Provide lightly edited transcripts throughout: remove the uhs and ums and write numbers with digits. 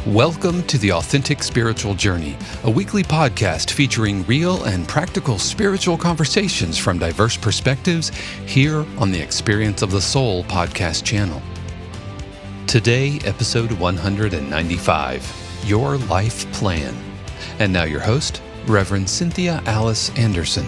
Welcome to The Authentic Spiritual Journey, a weekly podcast featuring real and practical spiritual conversations from diverse perspectives here on the Experience of the Soul podcast channel. Today, episode 195, Your Life Plan. And now your host, Reverend Cynthia Alice Anderson.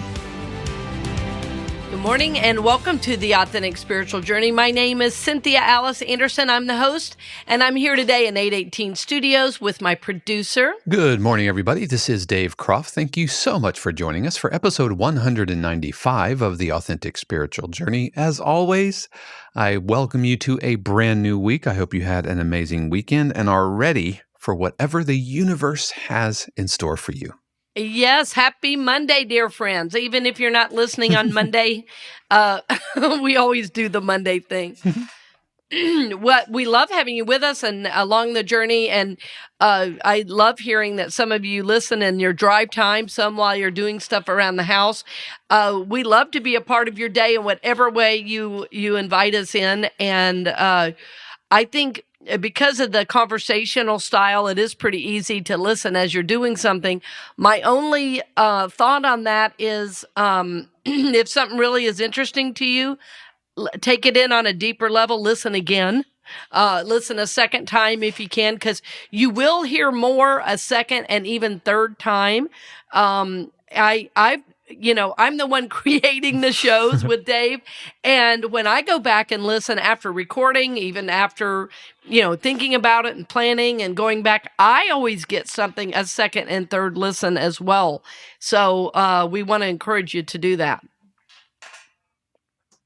Good morning and welcome to the Authentic Spiritual Journey. My name is Cynthia Alice Anderson. I'm the host, and I'm here today in 818 Studios with my producer. Good morning, everybody. This is Dave Croft. Thank you so much for joining us for episode 195 of the Authentic Spiritual Journey. As always, I welcome you to a brand new week. I hope you had an amazing weekend and are ready for whatever the universe has in store for you. Yes, happy Monday, dear friends. Even if you're not listening on Monday, we always do the Monday thing. We love having you with us and along the journey, and I love hearing that some of you listen in your drive time, some while you're doing stuff around the house. We love to be a part of your day in whatever way you invite us in, and I think because of the conversational style, it is pretty easy to listen as you're doing something. My only thought on that is if something really is interesting to you, take it in on a deeper level, listen again. Listen a second time if you can, because you will hear more a second and even third time. I'm the one creating the shows with Dave. And when I go back and listen after recording, even after, thinking about it and planning and going back, I always get something a second and third listen as well. So we want to encourage you to do that.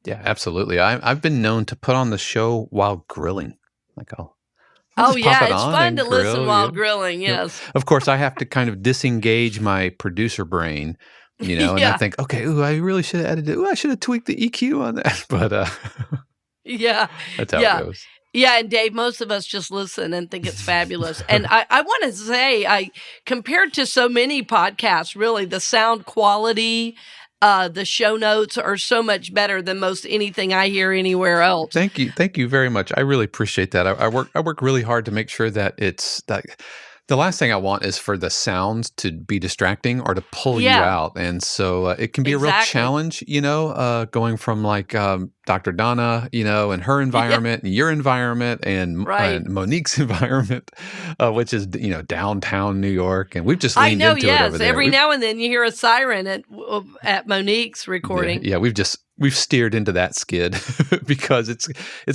Yeah, absolutely. I've been known to put on the show while grilling. I'll just pop it it's on fun and to grill, listen while grilling, yes. Of course, I have to kind of disengage my producer brain, and I think, okay, I really should have edited. I should have tweaked the EQ on that. But yeah, that's how it goes. Yeah, and Dave, most of us just listen and think it's fabulous. And I want to say, compared to so many podcasts, really, the sound quality, the show notes are so much better than most anything I hear anywhere else. Thank you very much. I really appreciate that. I work really hard to make sure that it's that. The last thing I want is for the sounds to be distracting or to pull you out. And so it can be a real challenge, going from Dr. Donna, and her environment and your environment and Monique's environment, which is, downtown New York. And we've just leaned into it over there. Every now and then you hear a siren at Monique's recording. Yeah, we've steered into that skid because it's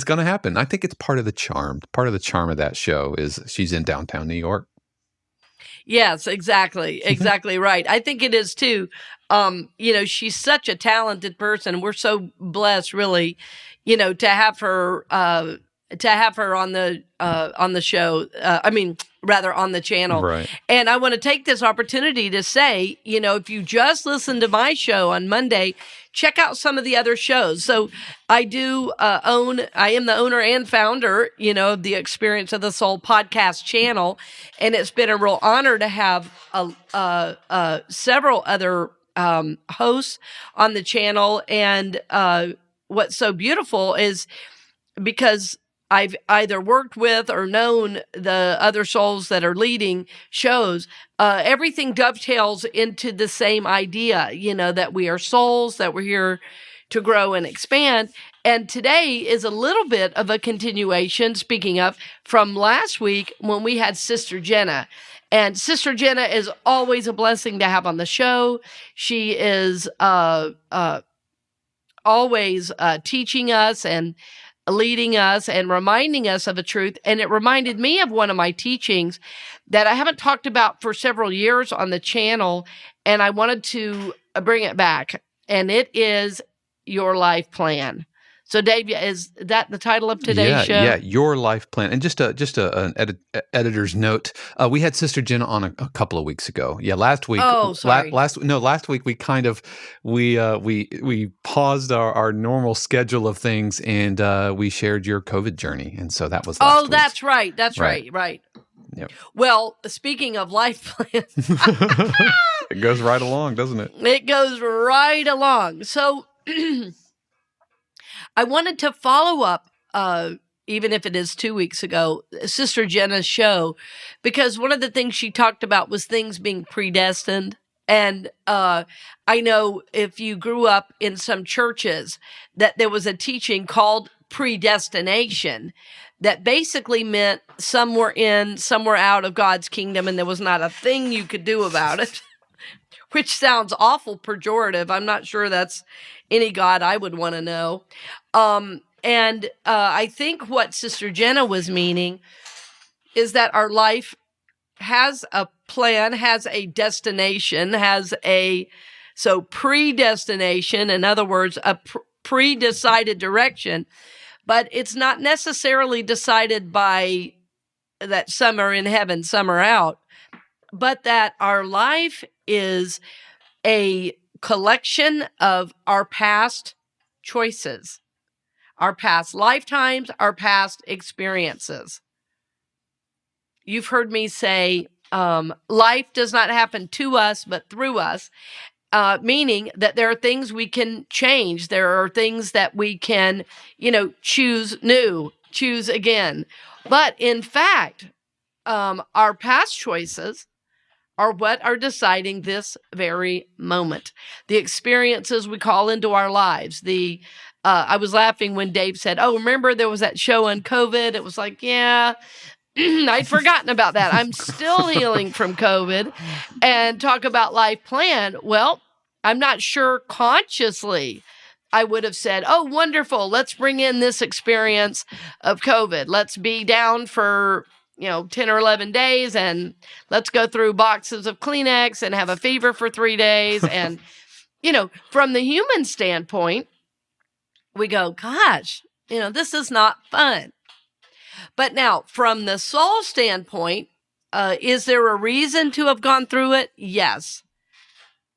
going to happen. I think it's part of the charm. Part of the charm of that show is she's in downtown New York. Yes, exactly right. I think it is too. She's such a talented person. We're so blessed, really, to have her on the show. Rather on the channel. Right. And I want to take this opportunity to say, if you just listen to my show on Monday, check out some of the other shows. So I am the owner and founder, of the Experience of the Soul podcast channel. And it's been a real honor to have several other hosts on the channel. And what's so beautiful is because I've either worked with or known the other souls that are leading shows, everything dovetails into the same idea, that we are souls, that we're here to grow and expand. And today is a little bit of a continuation, speaking of, from last week when we had Sister Jenna. And Sister Jenna is always a blessing to have on the show. She is always teaching us and leading us and reminding us of a truth. And it reminded me of one of my teachings that I haven't talked about for several years on the channel, and I wanted to bring it back. And it is Your Life Plan. So, Dave, is that the title of today's show? Yeah, Your Life Plan. And just an editor's note, we had Sister Jenna on a couple of weeks ago. Yeah, last week. Oh, sorry. Last week we kind of we paused our normal schedule of things, and we shared your COVID journey, and so that was last week. That's right. That's right. Yep. Well, speaking of life plans, it goes right along, doesn't it? It goes right along. So I wanted to follow up even if it is 2 weeks ago, Sister Jenna's show, because one of the things she talked about was things being predestined. And I know if you grew up in some churches that there was a teaching called predestination that basically meant some were in, some were out of God's kingdom, and there was not a thing you could do about it, which sounds awful pejorative. I'm not sure that's any God I would want to know. And I think what Sister Jenna was meaning is that our life has a plan, has a destination, so predestination, in other words, a pre-decided direction, but it's not necessarily decided by that some are in heaven, some are out, but that our life is a collection of our past choices, our past lifetimes, our past experiences. You've heard me say, life does not happen to us, but through us, meaning that there are things we can change. There are things that we can, choose new, choose again. But in fact, our past choices are what are deciding this very moment. The experiences we call into our lives. I was laughing when Dave said, "Oh, remember there was that show on COVID?" It was like, yeah, I'd forgotten about that. I'm still healing from COVID, and talk about life plan. Well, I'm not sure consciously I would have said, "Oh, wonderful. Let's bring in this experience of COVID. Let's be down for 10 or 11 days, and let's go through boxes of Kleenex and have a fever for 3 days." And, from the human standpoint, we go, gosh, this is not fun. But now, from the soul standpoint, is there a reason to have gone through it? Yes.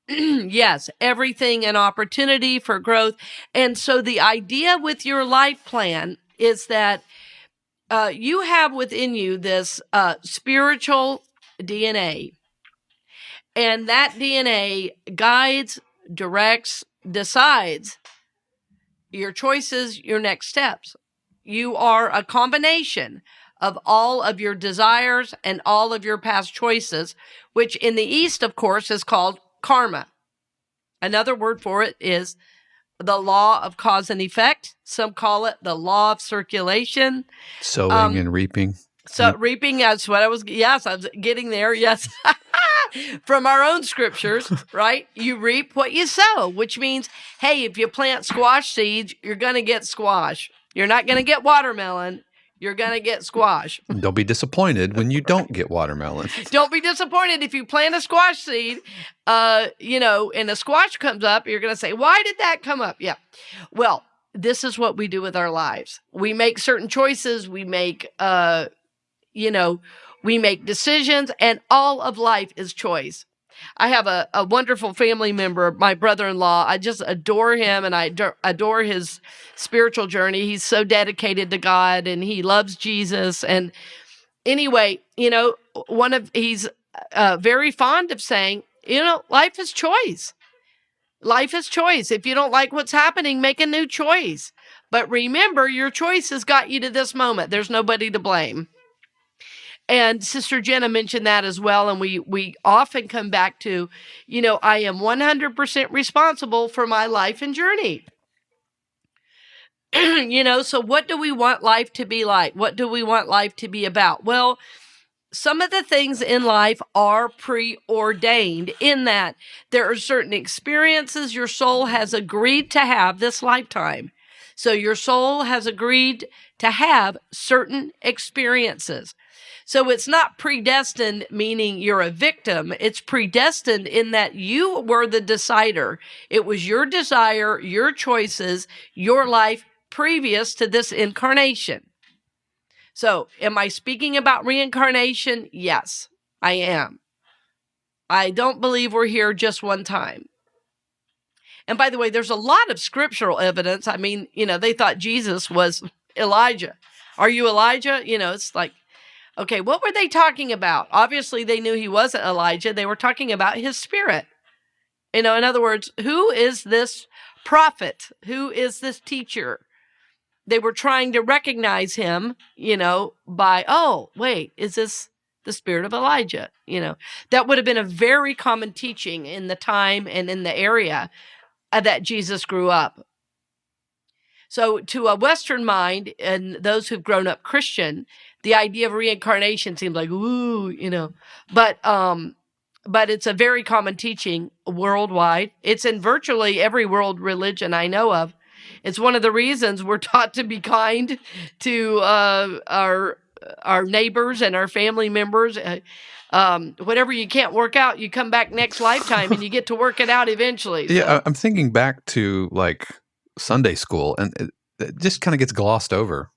Yes, everything an opportunity for growth. And so the idea with your life plan is that you have within you this spiritual DNA. And that DNA guides, directs, decides your choices, your next steps. You are a combination of all of your desires and all of your past choices, which in the East, of course, is called karma. Another word for it is the law of cause and effect. Some call it the law of circulation. Sowing and reaping. So reaping, that's what I was getting there. Yes. From our own scriptures, right? You reap what you sow, which means, hey, if you plant squash seeds, you're going to get squash. You're not going to get watermelon. You're going to get squash. Don't be disappointed when you don't get watermelon. Don't be disappointed if you plant a squash seed, and a squash comes up, you're going to say, why did that come up? Yeah. Well, this is what we do with our lives. We make certain choices. We make, we make decisions, and all of life is choice. I have a wonderful family member, my brother-in-law. I just adore him, and I adore his spiritual journey. He's so dedicated to God, and he loves Jesus. And anyway, he's very fond of saying, life is choice. Life is choice. If you don't like what's happening, make a new choice. But remember, your choice has got you to this moment. There's nobody to blame. And Sister Jenna mentioned that as well. And we often come back to, I am 100% responsible for my life and journey. So what do we want life to be like? What do we want life to be about? Well, some of the things in life are preordained in that there are certain experiences your soul has agreed to have this lifetime. So your soul has agreed to have certain experiences. So it's not predestined, meaning you're a victim. It's predestined in that you were the decider. It was your desire, your choices, your life previous to this incarnation. So am I speaking about reincarnation? Yes, I am. I don't believe we're here just one time. And by the way, there's a lot of scriptural evidence. I mean, they thought Jesus was Elijah. Are you Elijah? It's like, okay, what were they talking about? Obviously, they knew he wasn't Elijah. They were talking about his spirit. In other words, who is this prophet? Who is this teacher? they were trying to recognize him, by, oh, wait, is this the spirit of Elijah? That would have been a very common teaching in the time and in the area that Jesus grew up. So to a Western mind and those who've grown up Christian, the idea of reincarnation seems like, ooh, but it's a very common teaching worldwide. It's in virtually every world religion I know of. It's one of the reasons we're taught to be kind to our neighbors and our family members. Whatever you can't work out, you come back next lifetime and you get to work it out eventually. Yeah, so. I'm thinking back to like Sunday school, and it just kind of gets glossed over.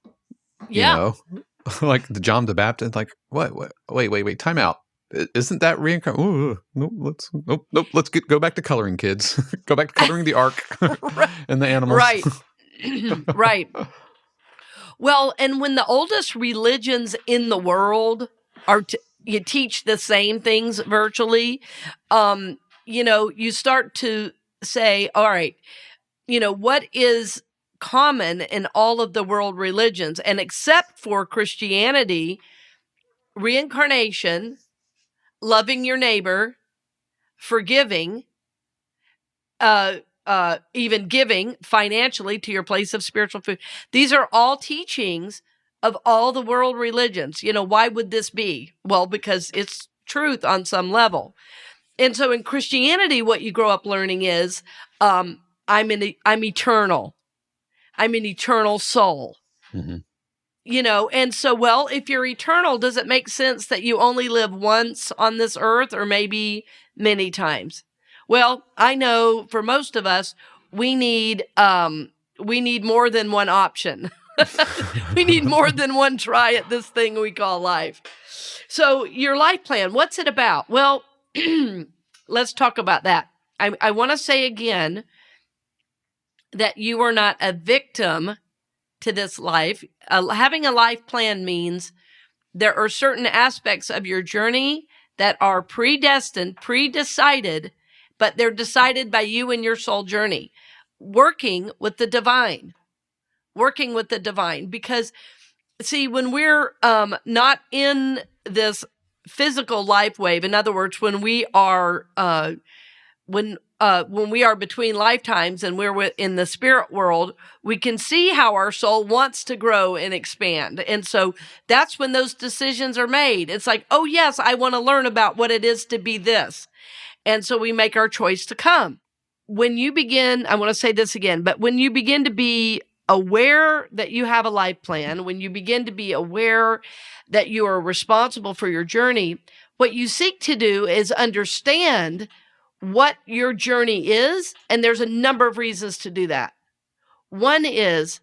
Yeah. Like the John the Baptist, like what? Wait, time out. Isn't that reincarnation? Nope. Let's go back to coloring, kids. Go back to coloring the ark and the animals. Right. Right. Well, and when the oldest religions in the world you teach the same things virtually, you start to say, all right, what is common in all of the world religions? And except for Christianity, reincarnation, loving your neighbor, forgiving, even giving financially to your place of spiritual food. These are all teachings of all the world religions. Why would this be? Well, because it's truth on some level. And so in Christianity, what you grow up learning is, I'm eternal. I'm an eternal soul. Mm-hmm. And so, if you're eternal, does it make sense that you only live once on this earth or maybe many times? Well, I know for most of us, we need more than one option. We need more than one try at this thing we call life. So your life plan, what's it about? Well, let's talk about that. I want to say again that you are not a victim to this life. Having a life plan means there are certain aspects of your journey that are pre-decided, but they're decided by you and your soul journey. Working with the divine. Because, see, when we're not in this physical life wave, in other words, when we are when we are between lifetimes and we're in the spirit world, we can see how our soul wants to grow and expand. And so that's when those decisions are made. It's like, oh, yes, I want to learn about what it is to be this. And so we make our choice to come. When you begin, I want to say this again, but when you begin to be aware that you have a life plan, when you begin to be aware that you are responsible for your journey, what you seek to do is understand what your journey is, and there's a number of reasons to do that. One is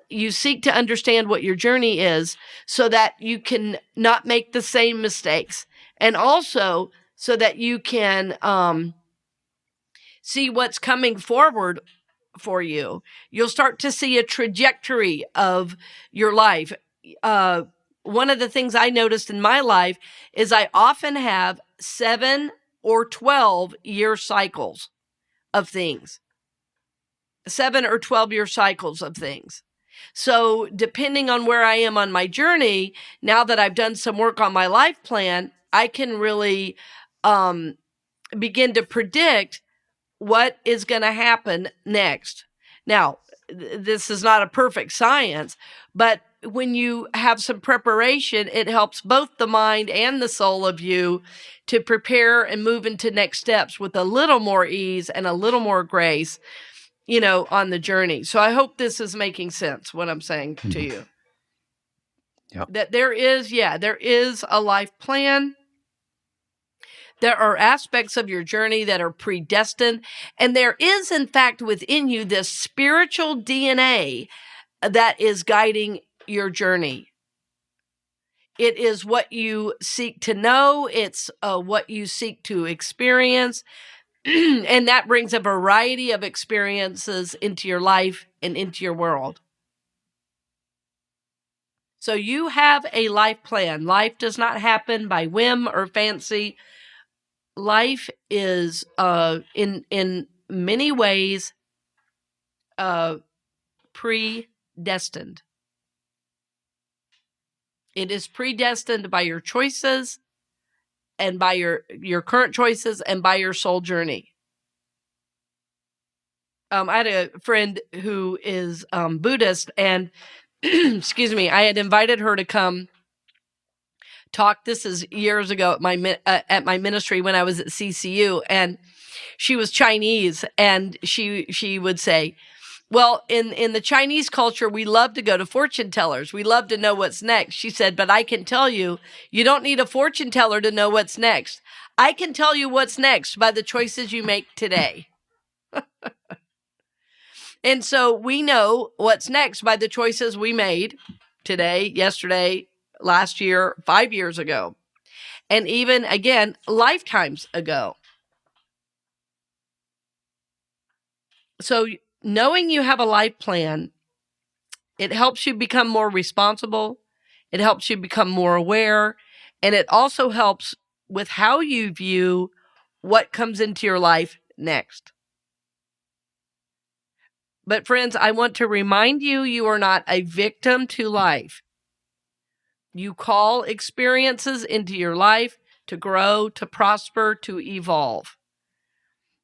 you seek to understand what your journey is so that you can not make the same mistakes, and also so that you can see what's coming forward for you. You'll start to see a trajectory of your life. One of the things I noticed in my life is I often have 7 or 12-year cycles of things. 7 or 12-year cycles of things. So depending on where I am on my journey, now that I've done some work on my life plan, I can really begin to predict what is going to happen next. Now, this is not a perfect science, but when you have some preparation, it helps both the mind and the soul of you to prepare and move into next steps with a little more ease and a little more grace, on the journey. So I hope this is making sense, what I'm saying to you. Yep. That there is a life plan. There are aspects of your journey that are predestined. And there is, in fact, within you, this spiritual DNA that is guiding your journey. It is what you seek to know. It's what you seek to experience. And that brings a variety of experiences into your life and into your world. So you have a life plan. Life does not happen by whim or fancy. Life is, in many ways, predestined. predestined. It is predestined by your choices and by your current choices and by your soul journey. I had a friend who is Buddhist, and excuse me, I had invited her to come talk. This is years ago at my ministry when I was at CCU, and she was Chinese, and she would say, well, in the Chinese culture, we love to go to fortune tellers. We love to know what's next. She said, but I can tell you, you don't need a fortune teller to know what's next. I can tell you what's next by the choices you make today. And so we know what's next by the choices we made today, yesterday, last year, 5 years ago, and even, again, lifetimes ago. So knowing you have a life plan, it helps you become more responsible. It helps you become more aware. And it also helps with how you view what comes into your life next. But friends, I want to remind you, you are not a victim to life. You call experiences into your life to grow, to prosper, to evolve.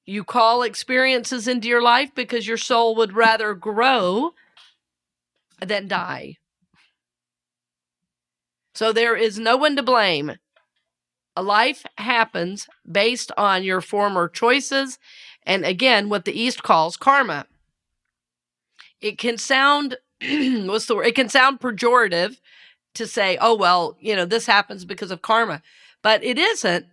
You call experiences into your life because your soul would rather grow than die. So there is no one to blame. A life happens based on your former choices, and again, what the East calls karma. It can sound, It can sound pejorative to say, oh, well, this happens because of karma. But it isn't,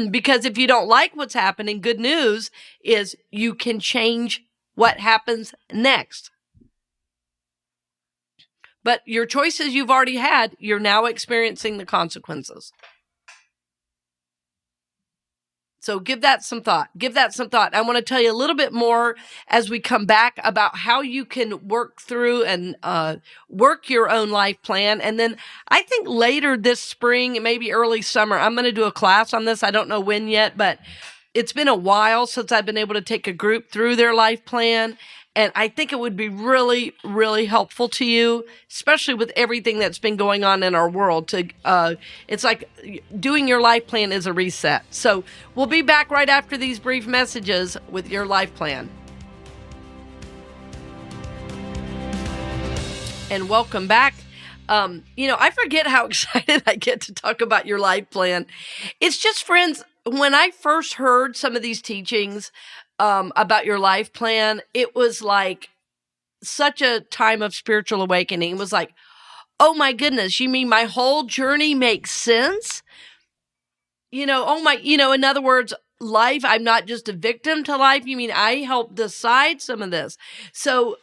because if you don't like what's happening, good news is you can change what happens next. But your choices you've already had, you're now experiencing the consequences. So give that some thought. I want to tell you a little bit more as we come back about how you can work through and work your own life plan. And then I think later this spring, maybe early summer, I'm going to do a class on this. I don't know when yet, but it's been a while since I've been able to take a group through their life plan. And I think it would be really, really helpful to you, especially with everything that's been going on in our world. It's like doing your life plan is a reset. So we'll be back right after these brief messages with your life plan. And welcome back. I forget how excited I get to talk about your life plan. It's just, friends, when I first heard some of these teachings about your life plan, it was like such a time of spiritual awakening. It was like, oh my goodness, you mean my whole journey makes sense? In other words, life, I'm not just a victim to life. You mean I helped decide some of this? So,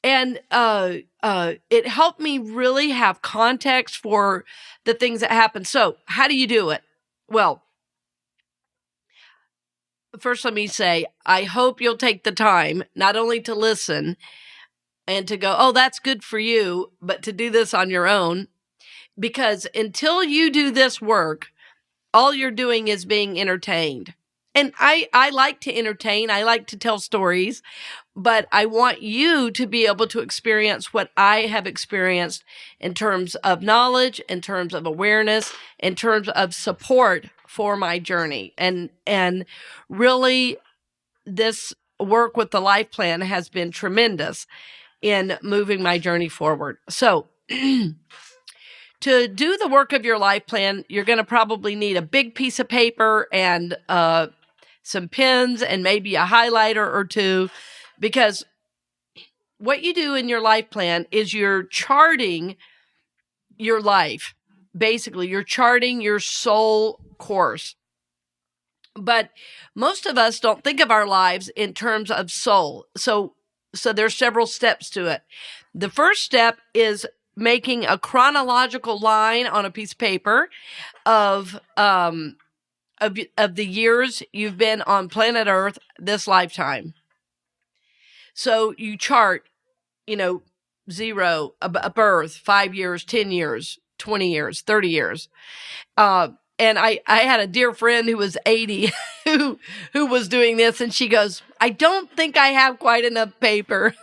it helped me really have context for the things that happen. So how do you do it? Well, first, let me say, I hope you'll take the time not only to listen and to go, oh, that's good for you, but to do this on your own. Because until you do this work, all you're doing is being entertained. And I like to entertain. I like to tell stories. But I want you to be able to experience what I have experienced in terms of knowledge, in terms of awareness, in terms of support for my journey. And really, this work with the life plan has been tremendous in moving my journey forward. So to do the work of your life plan, you're going to probably need a big piece of paper and some pens and maybe a highlighter or two, because what you do in your life plan is you're charting your life. Basically, you're charting your soul course. But most of us don't think of our lives in terms of soul. So there's several steps to it. The first step is making a chronological line on a piece of paper of the years you've been on planet Earth this lifetime. So you chart, 0, a birth, 5 years, 10 years, 20 years, 30 years. And I had a dear friend who was 80 who was doing this, and she goes, I don't think I have quite enough paper.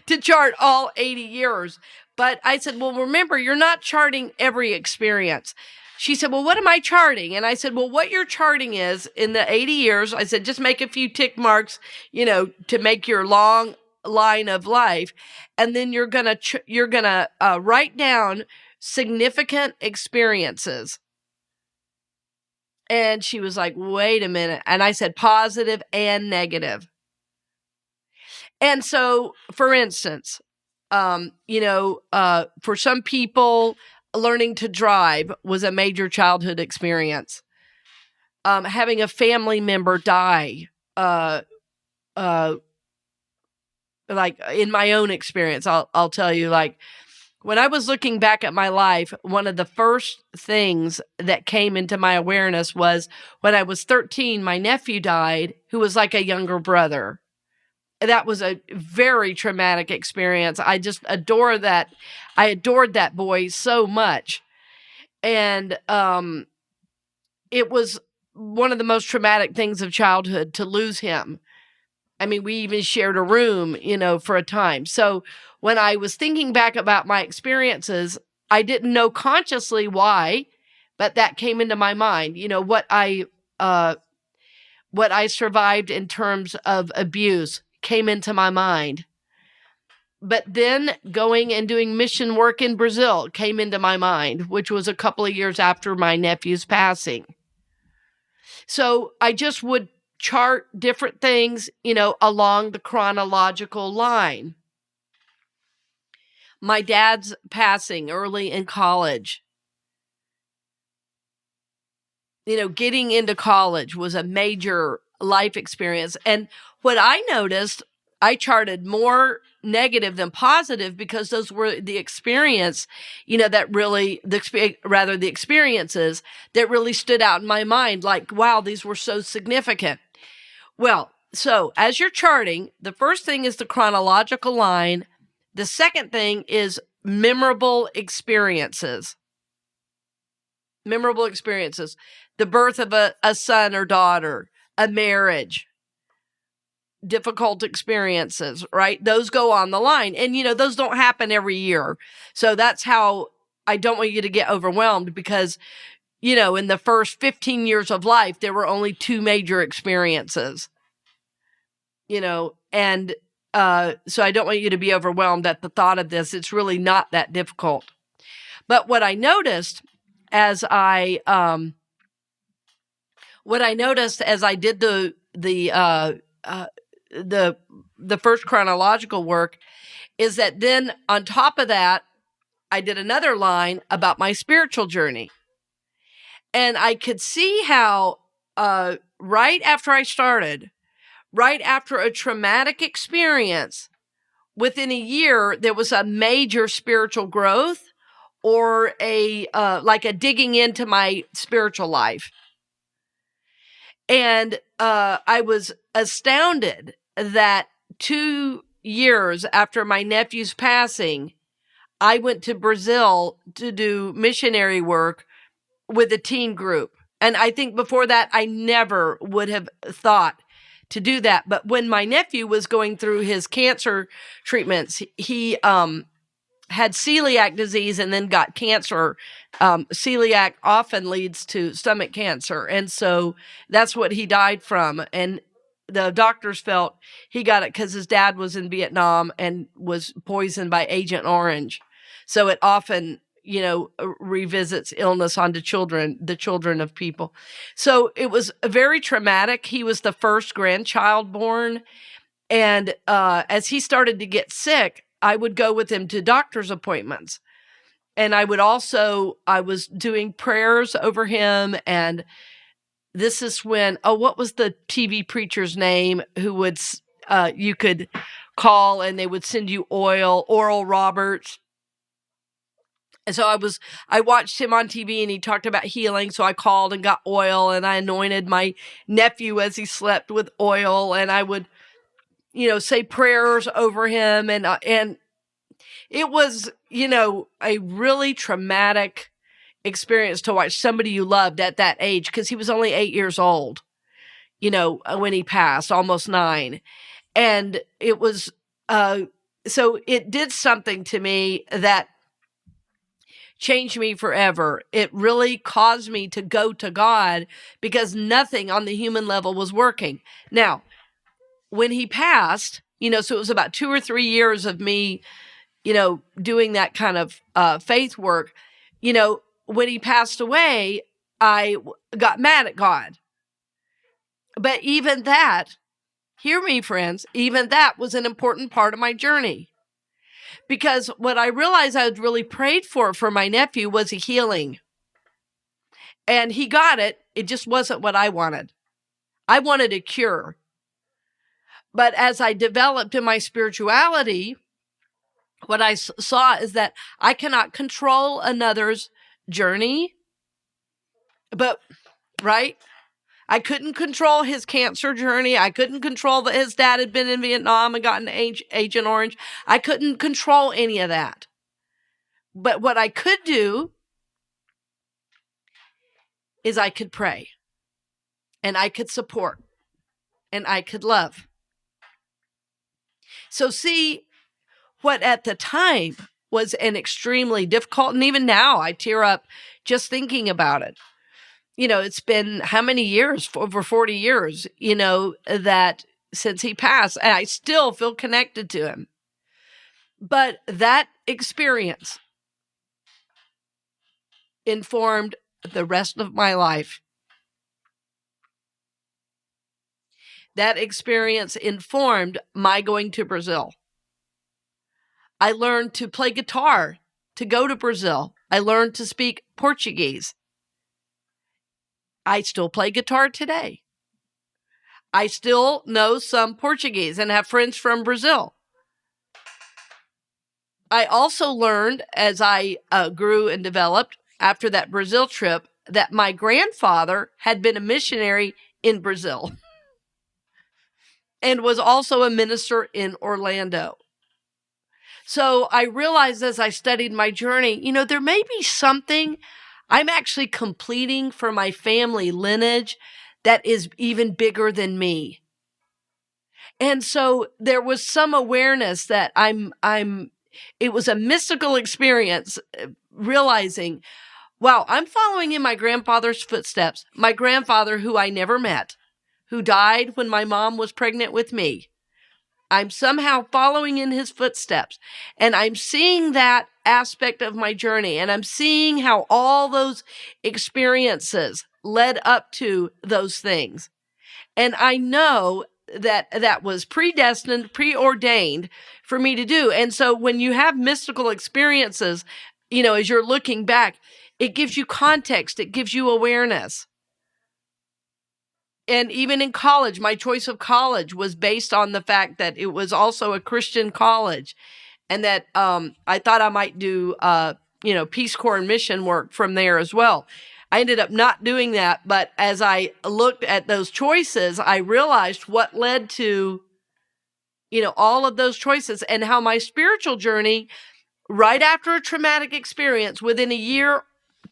to chart all 80 years. But I said, well, remember, you're not charting every experience. She said, well, what am I charting? And I said, well, what you're charting is in the 80 years, I said, just make a few tick marks, to make your long line of life. And then you're going to write down significant experiences. And she was like, wait a minute. And I said, positive and negative. And so, for instance, for some people, learning to drive was a major childhood experience. Having a family member die, like in my own experience, I'll tell you, like, when I was looking back at my life, one of the first things that came into my awareness was when I was 13, my nephew died, who was like a younger brother. That was a very traumatic experience. I just adore that. I adored that boy so much. And it was one of the most traumatic things of childhood to lose him. I mean, we even shared a room, for a time. So when I was thinking back about my experiences, I didn't know consciously why, but that came into my mind. What I survived in terms of abuse came into my mind. But then going and doing mission work in Brazil came into my mind, which was a couple of years after my nephew's passing. So I just would chart different things, along the chronological line. My dad's passing early in college. Getting into college was a major life experience. And what I noticed, I charted more negative than positive because those were the experience, the experiences that really stood out in my mind. Like, wow, these were so significant. Well, so as you're charting, the first thing is the chronological line. The second thing is memorable experiences. Memorable experiences. The birth of a son or daughter, a marriage, difficult experiences, right? Those go on the line. And, those don't happen every year. So that's how I don't want you to get overwhelmed because, in the first 15 years of life, there were only 2 major experiences, and so I don't want you to be overwhelmed at the thought of this. It's really not that difficult. But what I noticed as I did the first chronological work is that then on top of that, I did another line about my spiritual journey. And I could see how right after a traumatic experience, within a year, there was a major spiritual growth or like a digging into my spiritual life. And I was astounded that 2 years after my nephew's passing, I went to Brazil to do missionary work with a teen group. And I think before that, I never would have thought to do that. But when my nephew was going through his cancer treatments, he had celiac disease and then got cancer. Celiac often leads to stomach cancer. And so that's what he died from. And the doctors felt he got it because his dad was in Vietnam and was poisoned by Agent Orange. So it often, revisits illness onto the children of people. So it was very traumatic. He was the first grandchild born. And as he started to get sick, I would go with him to doctor's appointments. And I was doing prayers over him. And this is when, what was the TV preacher's name who would, you could call and they would send you oil, Oral Roberts. And so I watched him on TV and he talked about healing. So I called and got oil and I anointed my nephew as he slept with oil. And I would, say prayers over him. And it was, a really traumatic experience to watch somebody you loved at that age, because he was only 8 years old, when he passed, almost 9. And it was So it did something to me that changed me forever. It really caused me to go to God because nothing on the human level was working. Now, when he passed, so it was about 2 or 3 years of me, doing that kind of faith work. When he passed away, I got mad at God. But even that, hear me, friends, even that was an important part of my journey. Because what I realized I had really prayed for my nephew was a healing. And he got it. It just wasn't what I wanted. I wanted a cure. But as I developed in my spirituality, what I saw is that I cannot control another's journey. But, right? I couldn't control his cancer journey. I couldn't control that his dad had been in Vietnam and gotten Agent Orange. I couldn't control any of that. But what I could do is I could pray, and I could support, and I could love. So see, what at the time was an extremely difficult, and even now I tear up just thinking about it. It's been how many years? Over 40 years, that since he passed, and I still feel connected to him. But that experience informed the rest of my life. That experience informed my going to Brazil. I learned to play guitar to go to Brazil. I learned to speak Portuguese. I still play guitar today. I still know some Portuguese and have friends from Brazil. I also learned as I grew and developed after that Brazil trip that my grandfather had been a missionary in Brazil and was also a minister in Orlando. So I realized as I studied my journey, there may be something I'm actually completing for my family lineage that is even bigger than me. And so there was some awareness that it was a mystical experience, realizing, wow, I'm following in my grandfather's footsteps. My grandfather, who I never met, who died when my mom was pregnant with me. I'm somehow following in his footsteps, and I'm seeing that aspect of my journey, and I'm seeing how all those experiences led up to those things. And I know that was predestined, preordained for me to do. And so when you have mystical experiences, as you're looking back, it gives you context, it gives you awareness. And even in college, my choice of college was based on the fact that it was also a Christian college, and that I thought I might do, Peace Corps and mission work from there as well. I ended up not doing that, but as I looked at those choices, I realized what led to, all of those choices, and how my spiritual journey, right after a traumatic experience, within a year,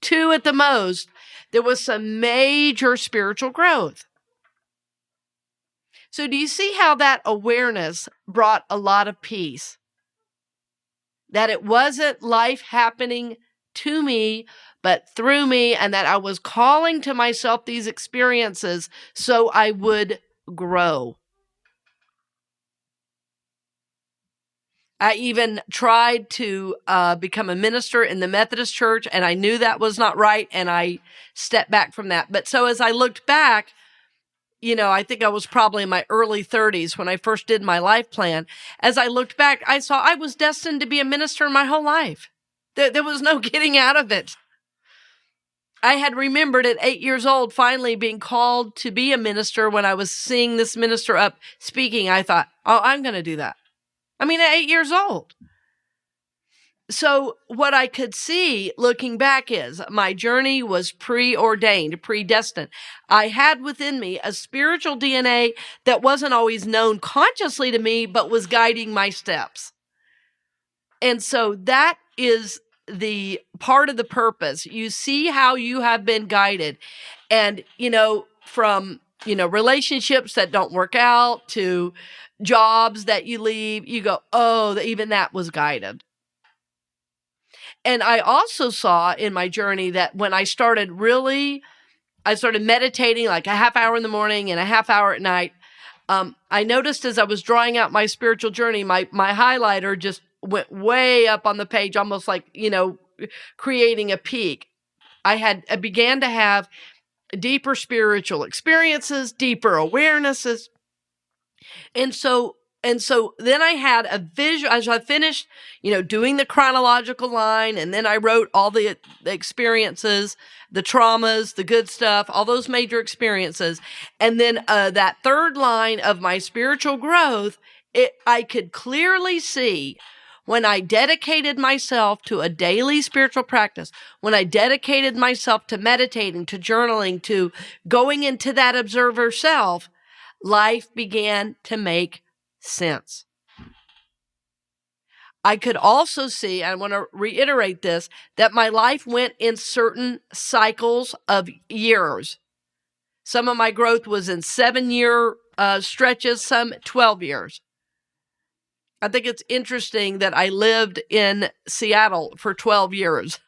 2 at the most, there was some major spiritual growth. So do you see how that awareness brought a lot of peace? That it wasn't life happening to me, but through me, and that I was calling to myself these experiences so I would grow. I even tried to become a minister in the Methodist Church, and I knew that was not right, and I stepped back from that. But so as I looked back, I think I was probably in my early 30s when I first did my life plan. As I looked back, I saw I was destined to be a minister my whole life. There was no getting out of it. I had remembered at 8 years old, finally being called to be a minister. When I was seeing this minister up speaking, I thought, oh, I'm going to do that. At 8 years old. So what I could see looking back is my journey was preordained, predestined. I had within me a spiritual DNA that wasn't always known consciously to me, but was guiding my steps. And so that is the part of the purpose. You see how you have been guided. And, from relationships that don't work out, to jobs that you leave, you go, oh, even that was guided. And I also saw in my journey that when I started meditating like a half hour in the morning and a half hour at night, I noticed as I was drawing out my spiritual journey, my highlighter just went way up on the page, almost like, creating a peak. I began to have deeper spiritual experiences, deeper awarenesses. And so then I had a vision as I finished, doing the chronological line. And then I wrote all the experiences, the traumas, the good stuff, all those major experiences. And then that third line of my spiritual growth, I could clearly see when I dedicated myself to a daily spiritual practice, when I dedicated myself to meditating, to journaling, to going into that observer self, life began to make sense. I could also see, I want to reiterate this, that my life went in certain cycles of years. Some of my growth was in 7-year stretches, some 12 years. I think it's interesting that I lived in Seattle for 12 years.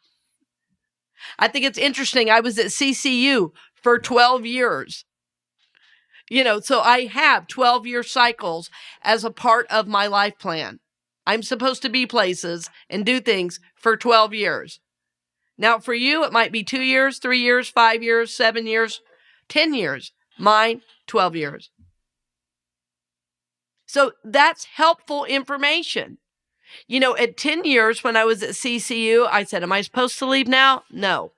I think it's interesting I was at CCU for 12 years. So I have 12-year cycles as a part of my life plan. I'm supposed to be places and do things for 12 years. Now, for you, it might be 2 years, 3 years, 5 years, 7 years, 10 years. Mine, 12 years. So that's helpful information. At 10 years when I was at CCU, I said, am I supposed to leave now? No.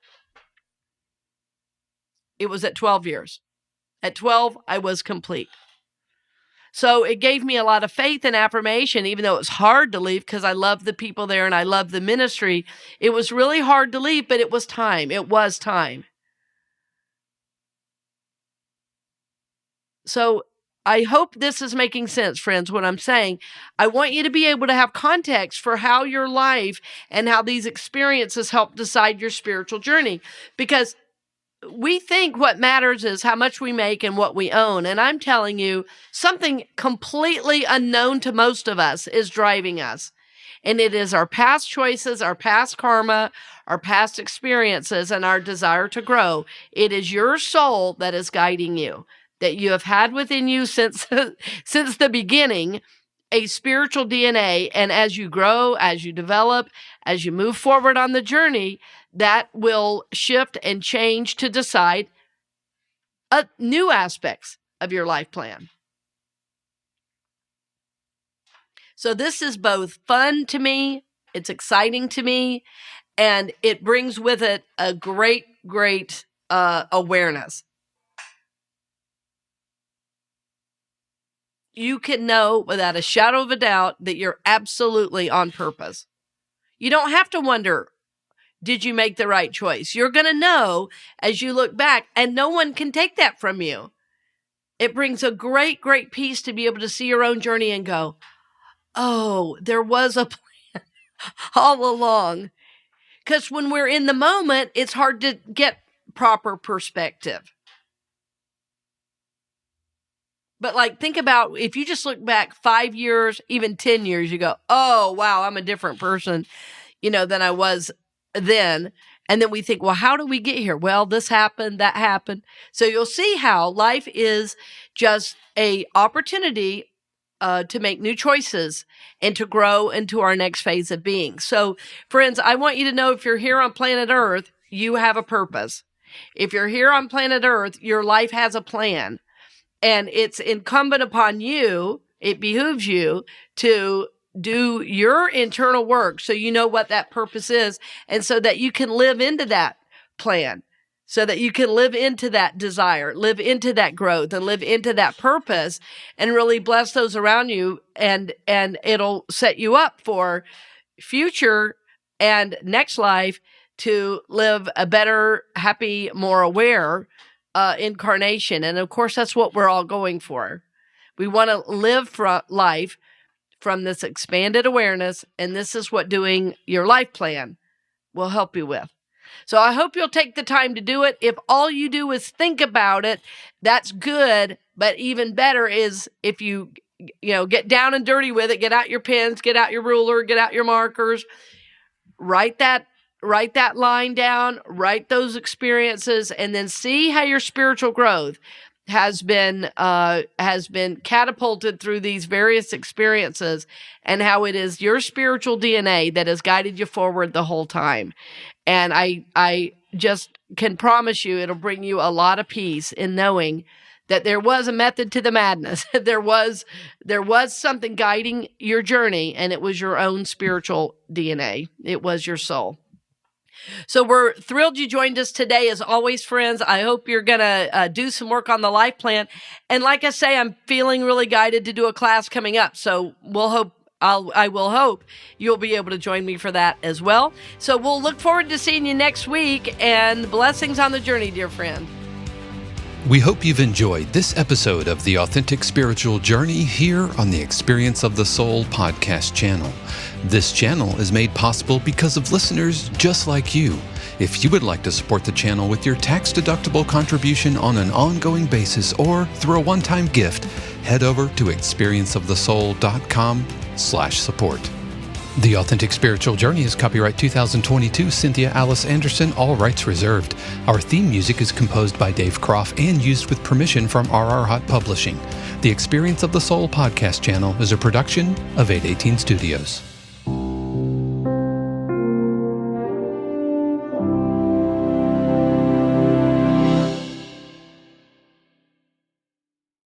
It was at 12 years. At 12, I was complete. So it gave me a lot of faith and affirmation, even though it was hard to leave because I love the people there and I love the ministry. It was really hard to leave, but it was time. It was time. So I hope this is making sense, friends, what I'm saying. I want you to be able to have context for how your life and how these experiences help decide your spiritual journey. Because we think what matters is how much we make and what we own. And I'm telling you, something completely unknown to most of us is driving us. And it is our past choices, our past karma, our past experiences, and our desire to grow. It is your soul that is guiding you, that you have had within you since the beginning, a spiritual DNA. And as you grow, as you develop, as you move forward on the journey, that will shift and change to decide new aspects of your life plan. So this is both fun to me, it's exciting to me, and it brings with it a great awareness. You can know without a shadow of a doubt that you're absolutely on purpose. You don't have to wonder, did you make the right choice? You're going to know as you look back, and no one can take that from you. It brings a great peace to be able to see your own journey and go, oh, there was a plan all along. Because when we're in the moment, it's hard to get proper perspective. But think about if you just look back 5 years, even 10 years, you go, oh, wow, I'm a different person, than I was then. And then we think, well, how do we get here? Well, this happened, that happened. So you'll see how life is just a opportunity to make new choices and to grow into our next phase of being. So friends, I want you to know if you're here on planet Earth, you have a purpose. If you're here on planet Earth, your life has a plan. And it's incumbent upon you, it behooves you to do your internal work so you know what that purpose is and so that you can live into that plan, so that you can live into that desire, live into that growth, and live into that purpose and really bless those around you. And it'll set you up for future and next life to live a better, happy, more aware incarnation. And of course, that's what we're all going for. We want to live life from this expanded awareness, and this is what doing your life plan will help you with. So I hope you'll take the time to do it. If all you do is think about it, that's good. But even better is if you get down and dirty with it, get out your pens, get out your ruler, get out your markers, write that line down, write those experiences, and then see how your spiritual growth has been catapulted through these various experiences, and how it is your spiritual DNA that has guided you forward the whole time. And I just can promise you it'll bring you a lot of peace in knowing that there was a method to the madness. there was something guiding your journey, and it was your own spiritual DNA. It was your soul. So we're thrilled you joined us today. As always, friends, I hope you're going to do some work on the life plan. And like I say, I'm feeling really guided to do a class coming up. So I will hope you'll be able to join me for that as well. So we'll look forward to seeing you next week, and blessings on the journey, dear friend. We hope you've enjoyed this episode of The Authentic Spiritual Journey here on the Experience of the Soul podcast channel. This channel is made possible because of listeners just like you. If you would like to support the channel with your tax-deductible contribution on an ongoing basis or through a one-time gift, head over to experienceofthesoul.com/support. The Authentic Spiritual Journey is copyright 2022, Cynthia Alice Anderson, all rights reserved. Our theme music is composed by Dave Croft and used with permission from RR Hot Publishing. The Experience of the Soul podcast channel is a production of 818 Studios.